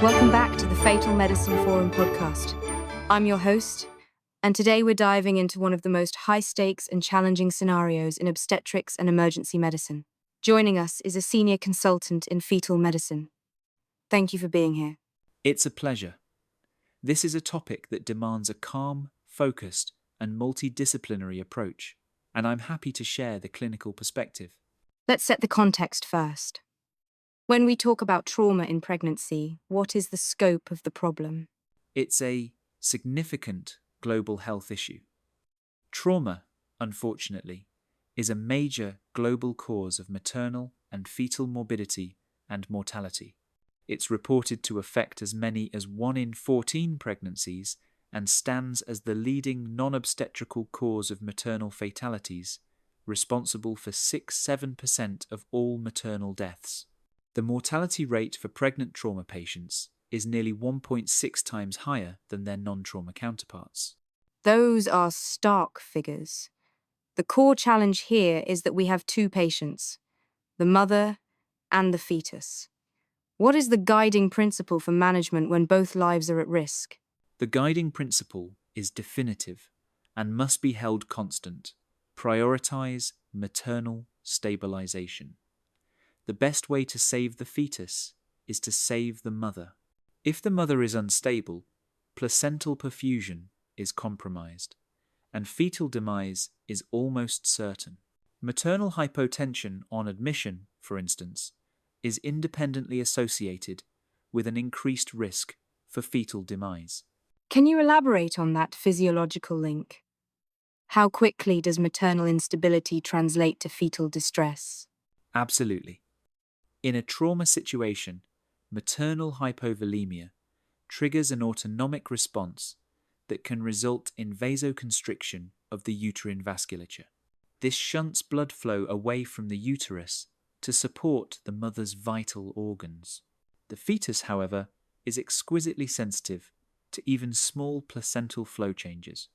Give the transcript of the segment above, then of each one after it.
Welcome back to the Fetal Medicine Forum podcast. I'm your host, and today we're diving into one of the most high-stakes and challenging scenarios in obstetrics and emergency medicine. Joining us is a senior consultant in fetal medicine. Thank you for being here. It's a pleasure. This is a topic that demands a calm, focused, and multidisciplinary approach, and I'm happy to share the clinical perspective. Let's set the context first. When we talk about trauma in pregnancy, what is the scope of the problem? It's a significant global health issue. Trauma, unfortunately, is a major global cause of maternal and fetal morbidity and mortality. It's reported to affect as many as 1 in 14 pregnancies and stands as the leading non-obstetrical cause of maternal fatalities, responsible for 6-7% of all maternal deaths. The mortality rate for pregnant trauma patients is nearly 1.6 times higher than their non-trauma counterparts. Those are stark figures. The core challenge here is that we have two patients, the mother and the fetus. What is the guiding principle for management when both lives are at risk? The guiding principle is definitive and must be held constant. Prioritize maternal stabilization. The best way to save the fetus is to save the mother. If the mother is unstable, placental perfusion is compromised, and fetal demise is almost certain. Maternal hypotension on admission, for instance, is independently associated with an increased risk for fetal demise. Can you elaborate on that physiological link? How quickly does maternal instability translate to fetal distress? Absolutely. In a trauma situation, maternal hypovolemia triggers an autonomic response that can result in vasoconstriction of the uterine vasculature. This shunts blood flow away from the uterus to support the mother's vital organs. The fetus, however, is exquisitely sensitive to even small placental flow changes.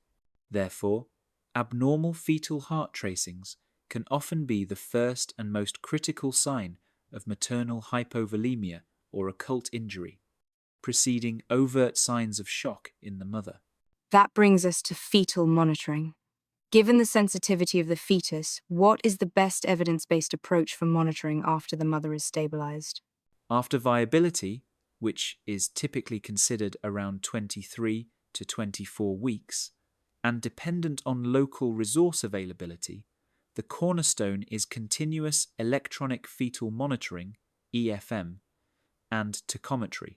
Therefore, abnormal fetal heart tracings can often be the first and most critical sign of maternal hypovolemia or occult injury, preceding overt signs of shock in the mother. That brings us to fetal monitoring. Given the sensitivity of the fetus, what is the best evidence-based approach for monitoring after the mother is stabilized? After viability, which is typically considered around 23 to 24 weeks, and dependent on local resource availability, the cornerstone is continuous electronic fetal monitoring, EFM, and tachometry.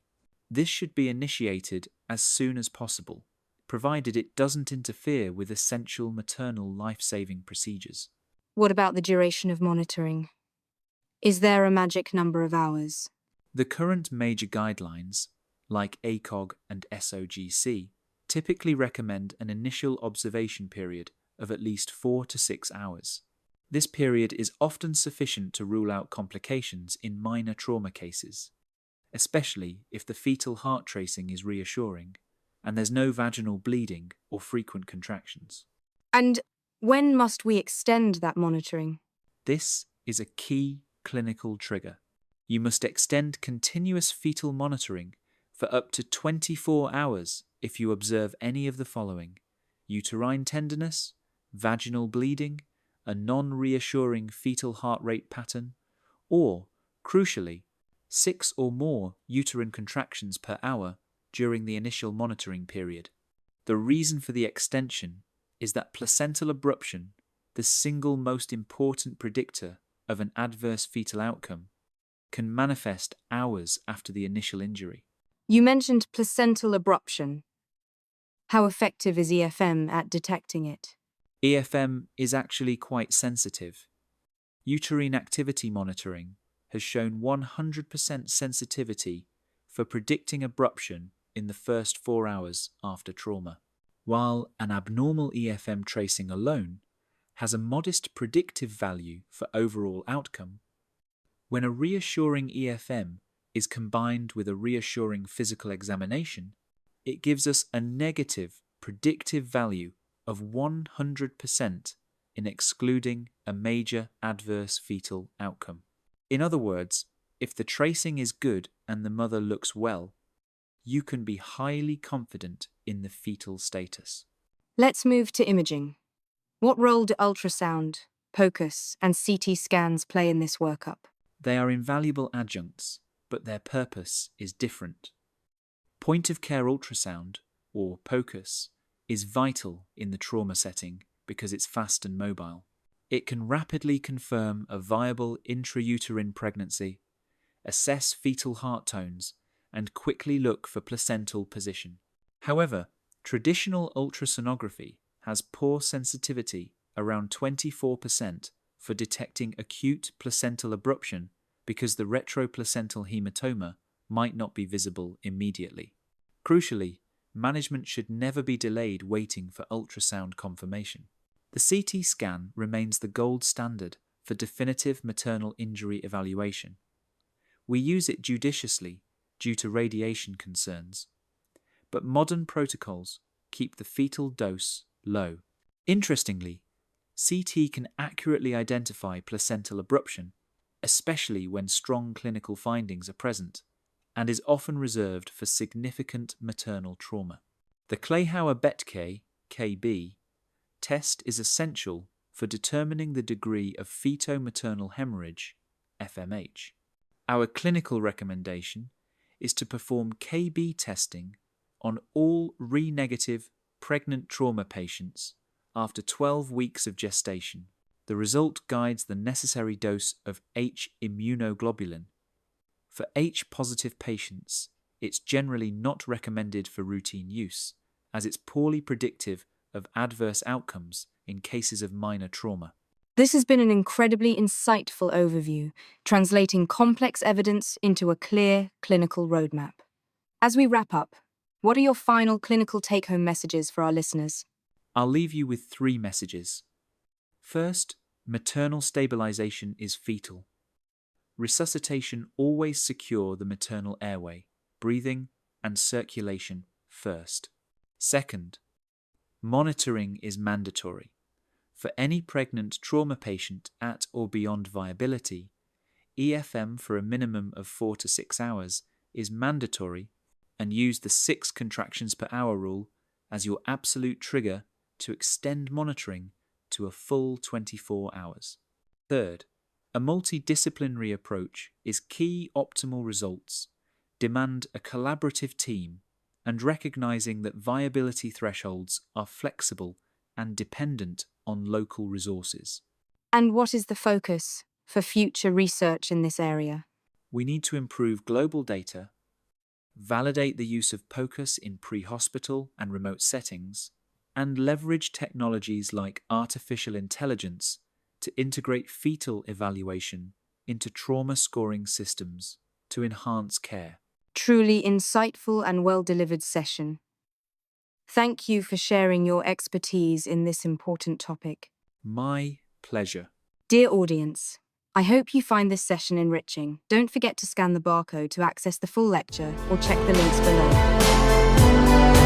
This should be initiated as soon as possible, provided it doesn't interfere with essential maternal life-saving procedures. What about the duration of monitoring? Is there a magic number of hours? The current major guidelines, like ACOG and SOGC, typically recommend an initial observation period of at least 4 to 6 hours. This period is often sufficient to rule out complications in minor trauma cases, especially if the fetal heart tracing is reassuring and there's no vaginal bleeding or frequent contractions. And when must we extend that monitoring? This is a key clinical trigger. You must extend continuous fetal monitoring for up to 24 hours if you observe any of the following: uterine tenderness, vaginal bleeding, a non-reassuring fetal heart rate pattern, or, crucially, 6 or more uterine contractions per hour during the initial monitoring period. The reason for the extension is that placental abruption, the single most important predictor of an adverse fetal outcome, can manifest hours after the initial injury. You mentioned placental abruption. How effective is EFM at detecting it? EFM is actually quite sensitive. Uterine activity monitoring has shown 100% sensitivity for predicting abruption in the first 4 hours after trauma, while an abnormal EFM tracing alone has a modest predictive value for overall outcome. When a reassuring EFM is combined with a reassuring physical examination, it gives us a negative predictive value of 100% in excluding a major adverse fetal outcome. In other words, if the tracing is good and the mother looks well, you can be highly confident in the fetal status. Let's move to imaging. What role do ultrasound, POCUS, and CT scans play in this workup? They are invaluable adjuncts, but their purpose is different. Point-of-care ultrasound, or POCUS, is vital in the trauma setting because it's fast and mobile. It can rapidly confirm a viable intrauterine pregnancy, assess fetal heart tones, and quickly look for placental position. However, traditional ultrasonography has poor sensitivity, around 24%, for detecting acute placental abruption because the retroplacental hematoma might not be visible immediately. Crucially, management should never be delayed waiting for ultrasound confirmation. The CT scan remains the gold standard for definitive maternal injury evaluation. We use it judiciously due to radiation concerns, but modern protocols keep the fetal dose low. Interestingly, CT can accurately identify placental abruption, especially when strong clinical findings are present, and is often reserved for significant maternal trauma. The Kleihauer-Betke (KB) test is essential for determining the degree of feto-maternal hemorrhage (FMH). Our clinical recommendation is to perform KB testing on all Re-negative pregnant trauma patients after 12 weeks of gestation. The result guides the necessary dose of H immunoglobulin. For H-positive patients, it's generally not recommended for routine use, as it's poorly predictive of adverse outcomes in cases of minor trauma. This has been an incredibly insightful overview, translating complex evidence into a clear clinical roadmap. As we wrap up, what are your final clinical take-home messages for our listeners? I'll leave you with 3 messages. First, maternal stabilization is fetal. Resuscitation always secure the maternal airway, breathing and circulation first. Second, monitoring is mandatory. For any pregnant trauma patient at or beyond viability, EFM for a minimum of 4 to 6 hours is mandatory, and use the 6 contractions per hour rule as your absolute trigger to extend monitoring to a full 24 hours. Third, a multidisciplinary approach is key. Optimal results demand a collaborative team and recognizing that viability thresholds are flexible and dependent on local resources. And what is the focus for future research in this area? We need to improve global data, validate the use of POCUS in pre-hospital and remote settings, and leverage technologies like artificial intelligence to integrate fetal evaluation into trauma scoring systems to enhance care. Truly insightful and well-delivered session. Thank you for sharing your expertise in this important topic. My pleasure. Dear audience, I hope you find this session enriching. Don't forget to scan the barcode to access the full lecture or check the links below.